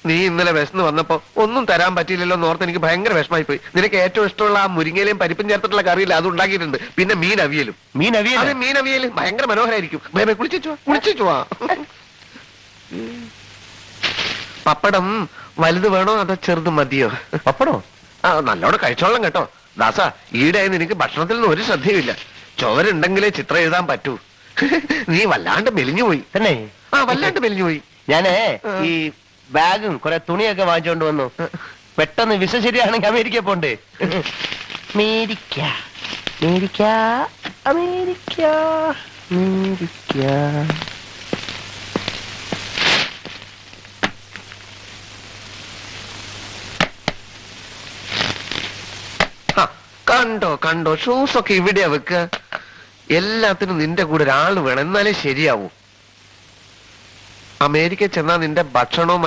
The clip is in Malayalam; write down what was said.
നീ ഇന്നലെ വിശന്ന് വന്നപ്പോ ഒന്നും തരാൻ പറ്റിയില്ലല്ലോ എന്ന് ഓർത്ത് എനിക്ക് ഭയങ്കര വിഷമായി പോയി. നിനക്ക് ഏറ്റവും ഇഷ്ടമുള്ള ആ മുരിങ്ങയിലും പരിപ്പും ചേർത്തിട്ടുള്ള കറിയില്ല, അത് ഉണ്ടാക്കിയിട്ടുണ്ട്. പിന്നെ മീൻ അവിയലും. മീൻ അവിയലും ഭയങ്കര മനോഹരായിരിക്കും. കുളിച്ചു വാ. പപ്പടം വലുത് വേണോ അതോ ചെറുത് മതിയോ? പപ്പടോ? ആ, നല്ലോണം കഴിച്ചോളാം കേട്ടോ. ദാസ, ഈടായി നിനക്ക് ഭക്ഷണത്തിൽ നിന്ന് ഒരു ശ്രദ്ധയുമില്ല. ചോരുണ്ടെങ്കിലേ ചിത്രം എഴുതാൻ പറ്റൂ. നീ വല്ലാണ്ട് മെലിഞ്ഞുപോയി. തന്നെ? ആ, വല്ലാണ്ട് മെലിഞ്ഞുപോയി. ഞാനേ ഈ ബാഗും കുറെ തുണിയൊക്കെ വാങ്ങിച്ചോണ്ട് വന്നു. പെട്ടെന്ന് വിസ ശരിയാണെങ്കിൽ അമേരിക്ക പോണ്ടേ? America America America America. കണ്ടോ ഷൂസൊക്കെ ഇവിടെയാ വെക്കുക. എല്ലാത്തിനും നിന്റെ കൂടെ ഒരാൾ വേണം, എന്നാലേ ശരിയാവൂ. അമേരിക്ക ചെന്നാ നിന്റെ ഭക്ഷണവും